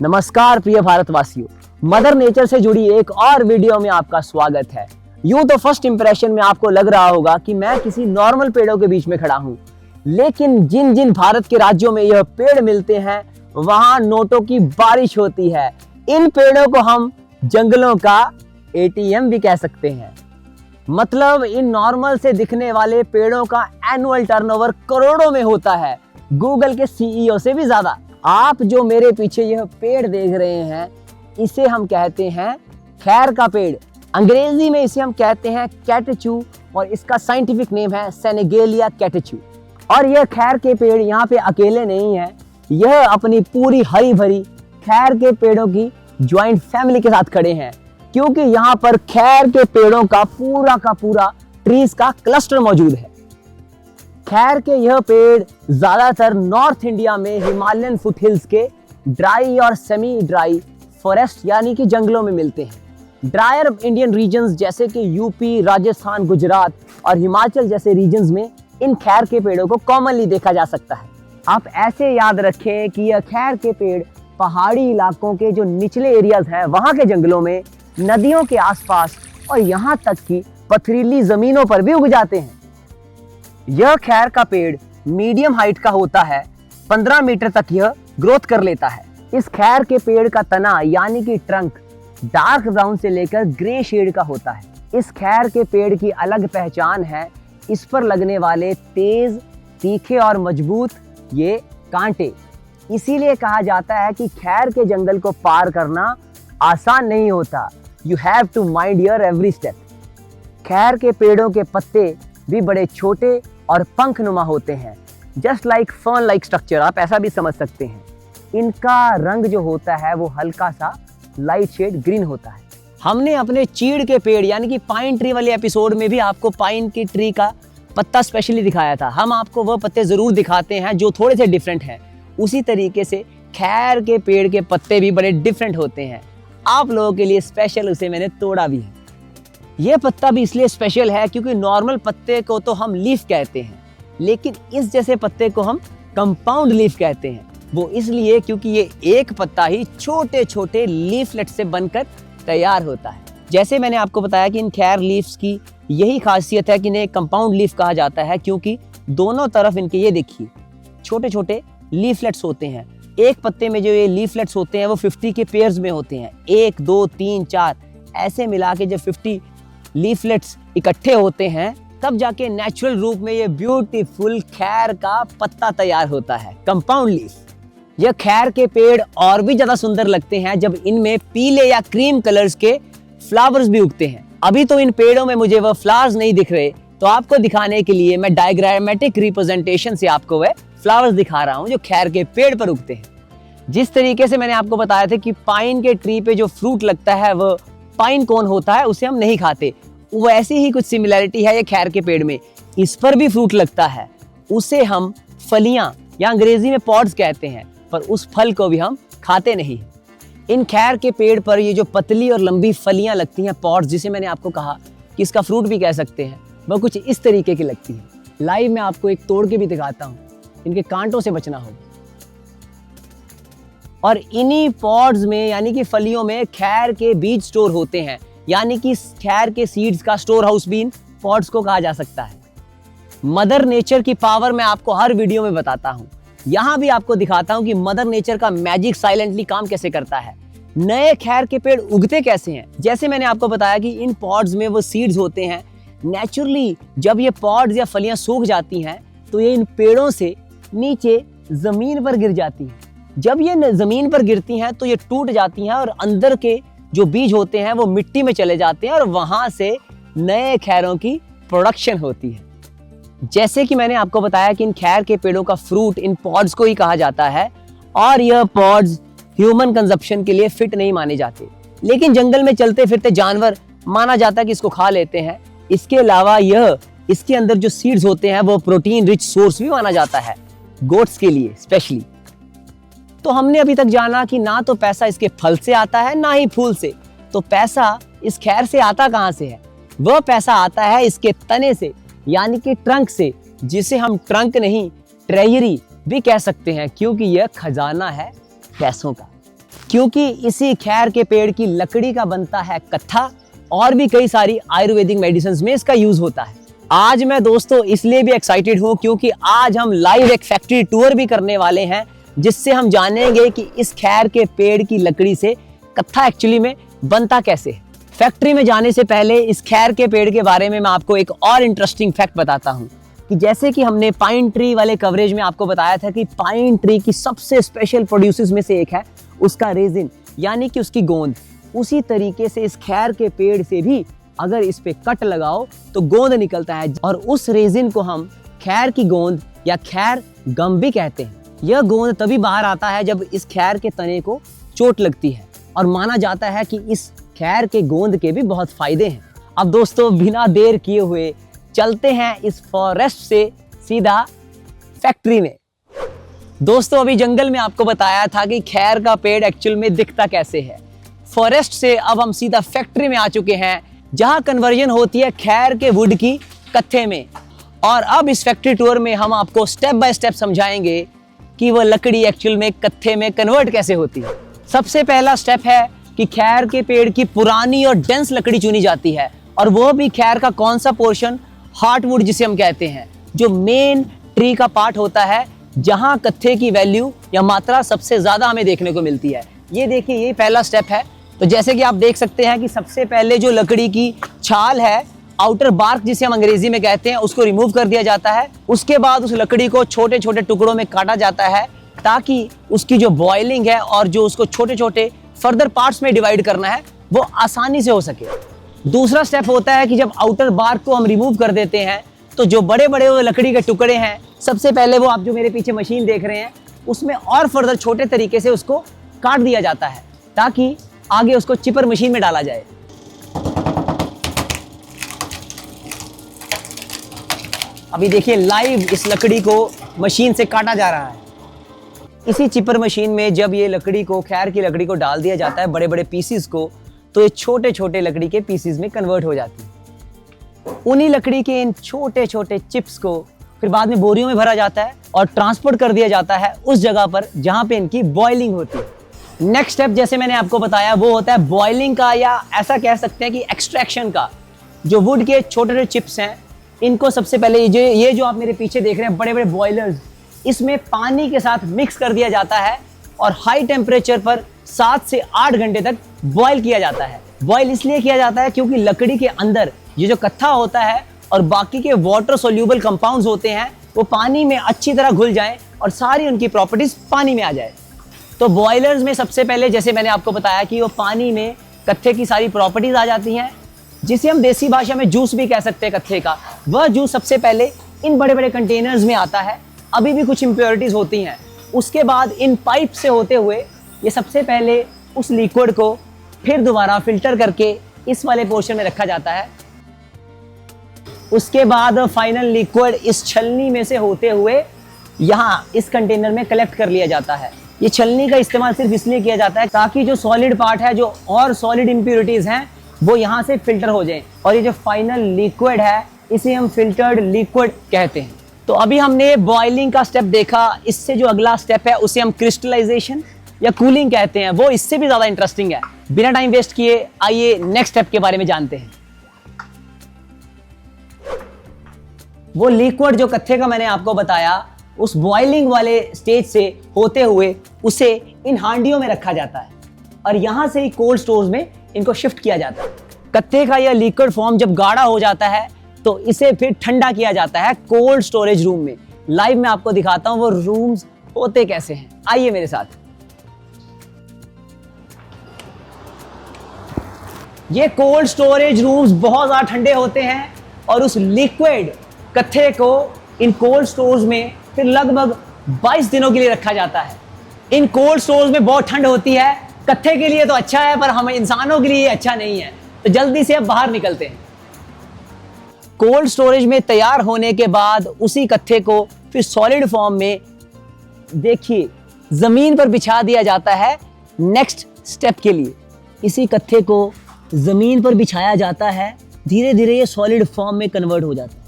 नमस्कार प्रिय भारतवासियों, मदर नेचर से जुड़ी एक और वीडियो में आपका स्वागत है। यूं तो फर्स्ट इंप्रेशन में आपको लग रहा होगा कि मैं किसी नॉर्मल पेड़ों के बीच में खड़ा हूं, लेकिन जिन जिन भारत के राज्यों में यह पेड़ मिलते हैं वहां नोटों की बारिश होती है। इन पेड़ों को हम जंगलों का एटीएम भी कह सकते हैं। मतलब इन नॉर्मल से दिखने वाले पेड़ों का एनुअल टर्नओवर करोड़ों में होता है, गूगल के सीईओ से भी ज्यादा। आप जो मेरे पीछे यह पेड़ देख रहे हैं, इसे हम कहते हैं खैर का पेड़। अंग्रेजी में इसे हम कहते हैं कैटचू और इसका साइंटिफिक नेम है सेनेगेलिया कैटचू। और यह खैर के पेड़ यहाँ पे अकेले नहीं है, यह अपनी पूरी हरी भरी खैर के पेड़ों की ज्वाइंट फैमिली के साथ खड़े हैं, क्योंकि यहाँ पर खैर के पेड़ों का पूरा ट्रीज का क्लस्टर मौजूद है। खैर के यह पेड़ ज्यादातर नॉर्थ इंडिया में हिमालयन फुटहिल्स के ड्राई और सेमी ड्राई फॉरेस्ट यानी कि जंगलों में मिलते हैं। ड्रायर इंडियन रीजन्स जैसे कि यूपी, राजस्थान, गुजरात और हिमाचल जैसे रीजन्स में इन खैर के पेड़ों को कॉमनली देखा जा सकता है। आप ऐसे याद रखें कि यह खैर के पेड़ पहाड़ी इलाकों के जो निचले एरियाज हैं वहां के जंगलों में, नदियों के आसपास और यहाँ तक कि पथरीली जमीनों पर भी उग जाते हैं। यह खैर का पेड़ मीडियम हाइट का होता है, 15 मीटर तक यह ग्रोथ कर लेता है। इस खैर के पेड़ का तना यानी कि ट्रंक डार्क ब्राउन से लेकर ग्रे शेड का होता है। इस खैर के पेड़ की अलग पहचान है इस पर लगने वाले तेज, तीखे और मजबूत ये कांटे। इसीलिए कहा जाता है कि खैर के जंगल को पार करना आसान नहीं होता। You have to mind your every step. खैर के पेड़ों के पत्ते भी बड़े छोटे और पंखनुमा होते हैं, just like fern like structure, आप ऐसा भी समझ सकते हैं। इनका रंग जो होता है वो हल्का सा लाइट शेड ग्रीन होता है। हमने अपने चीड़ के पेड़ यानी कि पाइन ट्री वाले एपिसोड में भी आपको पाइन की ट्री का पत्ता स्पेशली दिखाया था। हम आपको वह पत्ते जरूर दिखाते हैं जो थोड़े से डिफरेंट हैं। उसी तरीके से खैर के पेड़ के पत्ते भी बड़े डिफरेंट होते हैं। आप लोगों के लिए स्पेशल उसे मैंने तोड़ा भी है। यह पत्ता भी इसलिए स्पेशल है क्योंकि नॉर्मल पत्ते को तो हम लीफ कहते हैं, लेकिन इस जैसे पत्ते को हम कंपाउंड लीफ कहते हैं। वो इसलिए क्योंकि ये एक पत्ता ही छोटे छोटे लीफलेट से बनकर तैयार होता है। जैसे मैंने आपको बताया कि इन खैर लीव्स की यही खासियत है कि इन्हें कंपाउंड लीफ कहा जाता है, क्योंकि दोनों तरफ इनके ये देखिए छोटे छोटे लीफलेट्स होते हैं। एक पत्ते में जो ये लीफलेट्स होते हैं वो 50 के पेयर्स में होते हैं, 1 2 3 4 ऐसे मिला के जब 50 लीफलेट्स इकट्ठे होते हैं तब जाके नेचुरल रूप में ये ब्यूटीफुल खैर का पत्ता तैयार होता है, कंपाउंड लीफ। यह खैर के पेड़ और भी ज्यादा सुंदर लगते हैं जब इनमें पीले या क्रीम कलर्स के फ्लावर्स भी उगते हैं। अभी तो इन पेड़ों में मुझे वह फ्लावर्स नहीं दिख रहे, तो आपको दिखाने के लिए मैं डायग्रामेटिक रिप्रेजेंटेशन से आपको वह फ्लावर्स दिखा रहा हूं जो खैर के पेड़ पर उगते हैं। जिस तरीके से मैंने आपको बताया था कि पाइन के ट्री पे जो फ्रूट लगता है वह पाइन कोन होता है, उसे हम नहीं खाते, वैसी ही कुछ सिमिलैरिटी है ये खैर के पेड़ में। इस पर भी फ्रूट लगता है, उसे हम फलियां या अंग्रेजी में पॉड्स कहते हैं, पर उस फल को भी हम खाते नहीं। इन खैर के पेड़ पर ये जो पतली और लंबी फलियां लगती हैं, पॉड्स, जिसे मैंने आपको कहा कि इसका फ्रूट भी कह सकते हैं, वह कुछ इस तरीके की लगती है। लाइव में आपको एक तोड़ के भी दिखाता हूँ, इनके कांटों से बचना होगा। और इन्हीं पॉड्स में यानी कि फलियों में खैर के बीज स्टोर होते हैं, यानी कि खैर के सीड्स का स्टोर हाउस भी इन पॉड्स को कहा जा सकता है। मदर नेचर की पावर मैं आपको हर वीडियो में बताता हूं, यहां भी आपको दिखाता हूं कि मदर नेचर का मैजिक साइलेंटली काम कैसे करता है। नए खैर के पेड़ उगते कैसे हैं? जैसे मैंने आपको बताया कि इन पॉड्स में वो सीड्स होते हैं। नेचुरली जब ये पॉड्स या फलियां सूख जाती हैं तो ये इन पेड़ों से नीचे जमीन पर गिर जाती हैं। जब ये जमीन पर गिरती हैं तो ये टूट जाती हैं और अंदर के जो बीज होते हैं वो मिट्टी में चले जाते हैं और वहां से नए खैरों की प्रोडक्शन होती है। जैसे कि मैंने आपको बताया कि इन खैर के पेड़ों का फ्रूट इन पॉड्स को ही कहा जाता है, और यह पॉड्स ह्यूमन कंजप्शन के लिए फिट नहीं माने जाते, लेकिन जंगल में चलते फिरते जानवर माना जाता है कि इसको खा लेते हैं। इसके अलावा यह इसके अंदर जो सीड्स होते हैं वो प्रोटीन रिच सोर्स भी माना जाता है, गोट्स के लिए स्पेशली। तो हमने अभी तक जाना कि ना तो पैसा इसके फल से आता है ना ही फूल से, तो पैसा इस खैर से आता कहां से है? वह पैसा आता है इसके तने से, यानी कि ट्रंक से, जिसे हम ट्रंक नहीं ट्रेजरी भी कह सकते हैं, क्योंकि यह खजाना है पैसों का। क्योंकि इसी खैर के पेड़ की लकड़ी का बनता है कत्था और भी कई सारी आयुर्वेदिक मेडिसिन में इसका यूज होता है। आज मैं दोस्तों इसलिए भी एक्साइटेड हूं क्योंकि आज हम लाइव एक फैक्ट्री टूर भी करने वाले हैं, जिससे हम जानेंगे कि इस खैर के पेड़ की लकड़ी से कत्था एक्चुअली में बनता कैसे है। फैक्ट्री में जाने से पहले इस खैर के पेड़ के बारे में मैं आपको एक और इंटरेस्टिंग फैक्ट बताता हूं कि जैसे कि हमने पाइन ट्री वाले कवरेज में आपको बताया था कि पाइन ट्री की सबसे स्पेशल प्रोड्यूसेस में से एक है उसका रेजिन, यानी कि उसकी गोंद। उसी तरीके से इस खैर के पेड़ से भी अगर इस पे कट लगाओ तो गोंद निकलता है और उस रेजिन को हम खैर की गोंद या खैर गम भी कहते हैं। यह गोंद तभी बाहर आता है जब इस खैर के तने को चोट लगती है और माना जाता है कि इस खैर के गोंद के भी बहुत फायदे हैं। अब दोस्तों बिना देर किए हुए चलते हैं इस फॉरेस्ट से सीधा फैक्ट्री में। दोस्तों अभी जंगल में आपको बताया था कि खैर का पेड़ एक्चुअल में दिखता कैसे है। फॉरेस्ट से अब हम सीधा फैक्ट्री में आ चुके हैं जहां कन्वर्जन होती है खैर के वुड की कत्थे में। और अब इस फैक्ट्री टूर में हम आपको स्टेप बाय स्टेप समझाएंगे कि वह लकड़ी एक्चुअल में कत्थे में कन्वर्ट कैसे होती है। सबसे पहला स्टेप है कि खैर के पेड़ की पुरानी और डेंस लकड़ी चुनी जाती है, और वो भी खैर का कौन सा पोर्शन, हार्टवुड जिसे हम कहते हैं, जो मेन ट्री का पार्ट होता है जहां कत्थे की वैल्यू या मात्रा सबसे ज्यादा हमें देखने को मिलती है। ये देखिए, ये पहला स्टेप है। तो जैसे कि आप देख सकते हैं कि सबसे पहले जो लकड़ी की छाल है, आउटर बार्क जिसे हम अंग्रेजी में कहते हैं, उसको रिमूव कर दिया जाता है। उसके बाद उस लकड़ी को छोटे छोटे टुकड़ों में काटा जाता है ताकि उसकी जो बॉइलिंग है और जो उसको छोटे छोटे फर्दर पार्ट्स में डिवाइड करना है वो आसानी से हो सके। दूसरा स्टेप होता है कि जब आउटर बार्क को हम रिमूव कर देते हैं तो जो बड़े बड़े वो लकड़ी के टुकड़े हैं, सबसे पहले वो आप जो मेरे पीछे मशीन देख रहे हैं उसमें और फर्दर छोटे तरीके से उसको काट दिया जाता है ताकि आगे उसको चिपर मशीन में डाला जाए। अभी देखिए लाइव इस लकड़ी को मशीन से काटा जा रहा है। इसी चिपर मशीन में जब ये लकड़ी को, खैर की लकड़ी को डाल दिया जाता है बड़े बड़े पीसीज को, तो ये छोटे छोटे लकड़ी के पीसीज में कन्वर्ट हो जाती है। उन्हीं लकड़ी के इन छोटे छोटे चिप्स को फिर बाद में बोरियों में भरा जाता है और ट्रांसपोर्ट कर दिया जाता है उस जगह पर जहां पे इनकी बॉइलिंग होती है। नेक्स्ट स्टेप जैसे मैंने आपको बताया वो होता है बॉइलिंग का, या ऐसा कह सकते हैं कि एक्सट्रैक्शन का। जो वुड के छोटे छोटे चिप्स हैं, इनको सबसे पहले ये जो आप मेरे पीछे देख रहे हैं बड़े बड़े बॉयलर्स, इसमें पानी के साथ मिक्स कर दिया जाता है और हाई टेम्परेचर पर 7 से 8 घंटे तक बॉयल किया जाता है। बॉयल इसलिए किया जाता है क्योंकि लकड़ी के अंदर ये जो कत्था होता है और बाकी के वाटर सोल्यूबल कंपाउंड्स होते हैं वो पानी में अच्छी तरह घुल जाएं और सारी उनकी प्रॉपर्टीज पानी में आ जाए। तो बॉयलर्स में सबसे पहले जैसे मैंने आपको बताया कि वो पानी में कत्थे की सारी प्रॉपर्टीज आ जाती हैं, जिसे हम देसी भाषा में जूस भी कह सकते हैं कत्थे का। वह जूस सबसे पहले इन बड़े बड़े कंटेनर्स में आता है, अभी भी कुछ इम्प्योरिटीज होती हैं। उसके बाद इन पाइप से होते हुए ये सबसे पहले उस लिक्विड को फिर दोबारा फिल्टर करके इस वाले पोर्शन में रखा जाता है। उसके बाद फाइनल लिक्विड इस छलनी में से होते हुए यहाँ इस कंटेनर में कलेक्ट कर लिया जाता है। ये छलनी का इस्तेमाल सिर्फ इसलिए किया जाता है ताकि जो सॉलिड पार्ट है, जो और सॉलिड इम्प्योरिटीज हैं, वो यहाँ से फिल्टर हो जाएं और ये जो फाइनल लिक्विड है इसे हम फिल्टर्ड लिक्विड कहते हैं। तो अभी हमने बॉइलिंग का स्टेप देखा, इससे जो अगला स्टेप है उसे हम क्रिस्टलाइजेशन या कूलिंग कहते हैं। वो इससे भी ज्यादा इंटरेस्टिंग है। बिना टाइम वेस्ट किए आइए नेक्स्ट स्टेप के बारे में जानते हैं। वो लिक्विड जो कत्थे का मैंने आपको बताया, उस बॉइलिंग वाले स्टेज से होते हुए उसे इन हांडियों में रखा जाता है और यहां से ही कोल्ड स्टोर्स में इनको शिफ्ट किया जाता है। कत्थे का यह लिक्विड फॉर्म जब गाढ़ा हो जाता है तो इसे फिर ठंडा किया जाता है कोल्ड स्टोरेज रूम में। लाइव में आपको दिखाता हूं वो रूम्स होते कैसे हैं, आइए मेरे साथ। ये कोल्ड स्टोरेज रूम्स बहुत ज्यादा ठंडे होते हैं और उस लिक्विड कत्थे को इन कोल्ड स्टोर्स में फिर लगभग 22 दिनों के लिए रखा जाता है। इन कोल्ड स्टोर्स में बहुत ठंड होती है, कत्थे के लिए तो अच्छा है पर हम इंसानों के लिए अच्छा नहीं है, तो जल्दी से अब बाहर निकलते हैं। कोल्ड स्टोरेज में तैयार होने के बाद उसी कत्थे को फिर सॉलिड फॉर्म में देखिए जमीन पर बिछा दिया जाता है नेक्स्ट स्टेप के लिए। इसी कत्थे को जमीन पर बिछाया जाता है, धीरे धीरे ये सॉलिड फॉर्म में कन्वर्ट हो जाता है।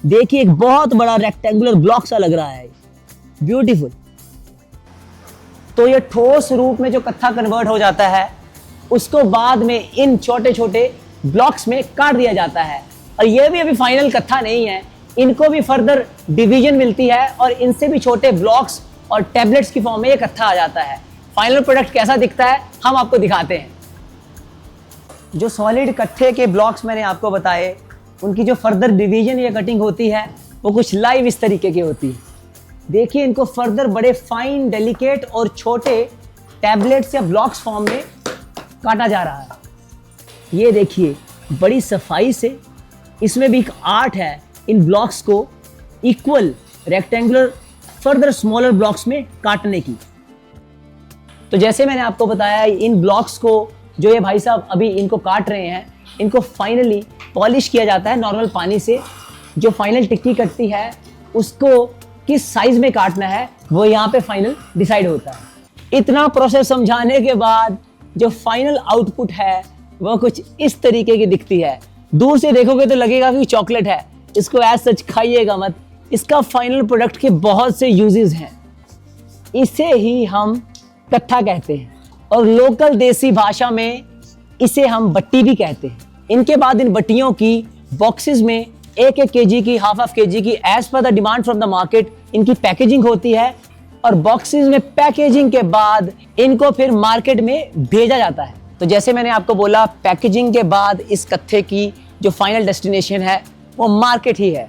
देखिए एक बहुत बड़ा रेक्टेंगुलर ब्लॉक सा लग रहा है, ब्यूटीफुल। तो ये ठोस रूप में जो कत्था कन्वर्ट हो जाता है उसको बाद में इन छोटे छोटे ब्लॉक्स में काट दिया जाता है। और ये भी अभी फाइनल कत्था नहीं है, इनको भी फर्दर डिवीजन मिलती है और इनसे भी छोटे ब्लॉक्स और टैबलेट्स की फॉर्म में ये कत्था आ जाता है। फाइनल प्रोडक्ट कैसा दिखता है हम आपको दिखाते हैं। जो सॉलिड कत्थे के ब्लॉक्स मैंने आपको बताए, उनकी जो फर्दर डिवीजन या कटिंग होती है वो कुछ लाइव इस तरीके की होती है। देखिए इनको फर्दर बड़े फाइन, डेलिकेट और छोटे टैबलेट्स या ब्लॉक्स फॉर्म में काटा जा रहा है। ये देखिए बड़ी सफाई से, इसमें भी एक आर्ट है इन ब्लॉक्स को equal rectangular further smaller blocks में काटने की। तो जैसे मैंने आपको बताया, इन ब्लॉक्स को जो ये भाई साहब अभी इनको काट रहे हैं, इनको फाइनली पॉलिश किया जाता है नॉर्मल पानी से। जो फाइनल टिक्की कटती है उसको किस साइज में काटना है वो यहाँ पे फाइनल डिसाइड होता है। इतना प्रोसेस समझाने के बाद जो फाइनल आउटपुट है वो कुछ इस तरीके की दिखती है। दूर से देखोगे तो लगेगा कि चॉकलेट है, इसको एज सच खाइएगा मत। इसका फाइनल प्रोडक्ट के बहुत से यूजेस हैं। इसे ही हम कत्था कहते हैं और लोकल देसी भाषा में इसे हम बट्टी भी कहते हैं। इनके बाद इन बट्टियों की बॉक्सेस में 1-1 केजी की, हाफ केजी की, as per the demand from the market इनकी पैकेजिंग होती है। और बॉक्सेस में पैकेजिंग के बाद इनको फिर मार्केट में भेजा जाता है। तो जैसे मैंने आपको बोला, पैकेजिंग के बाद इस कत्थे की जो फाइनल डेस्टिनेशन है वो मार्केट ही है।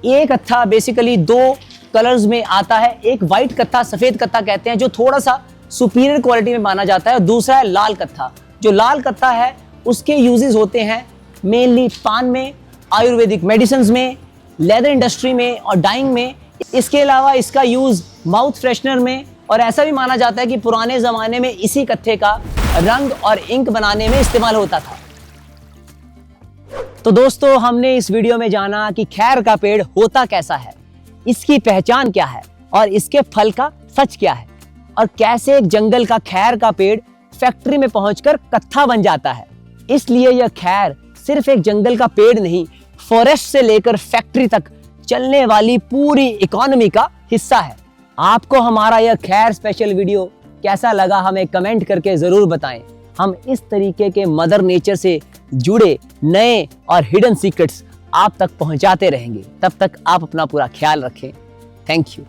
ये कत्था बेसिकली 2 कलर्स में आता है। एक वाइट कत्था, सफेद कत्था कहते हैं, जो थोड़ा सा सुपीरियर क्वालिटी में माना जाता है। और दूसरा है लाल कत्था। जो लाल कत्था है उसके यूजेस होते हैं मेनली पान में, आयुर्वेदिक मेडिसिन में, लेदर इंडस्ट्री में और डाइंग में। इसके अलावा इसका यूज माउथ फ्रेशनर में, और ऐसा भी माना जाता है कि पुराने जमाने में इसी कत्थे का रंग और इंक बनाने में इस्तेमाल होता था। तो दोस्तों, हमने इस वीडियो में जाना कि खैर का पेड़ होता कैसा है, इसकी पहचान क्या है और इसके फल का सच क्या है, और कैसे एक जंगल का खैर का पेड़ फैक्ट्री में पहुंचकर कत्था बन जाता है। इसलिए यह खैर सिर्फ एक जंगल का पेड़ नहीं, फॉरेस्ट से लेकर फैक्ट्री तक चलने वाली पूरी इकोनॉमी का हिस्सा है। आपको हमारा यह खैर स्पेशल वीडियो कैसा लगा हमें कमेंट करके जरूर बताएं। हम इस तरीके के मदर नेचर से जुड़े नए और हिडन सीक्रेट्स आप तक पहुंचाते रहेंगे। तब तक आप अपना पूरा ख्याल रखें। Thank you.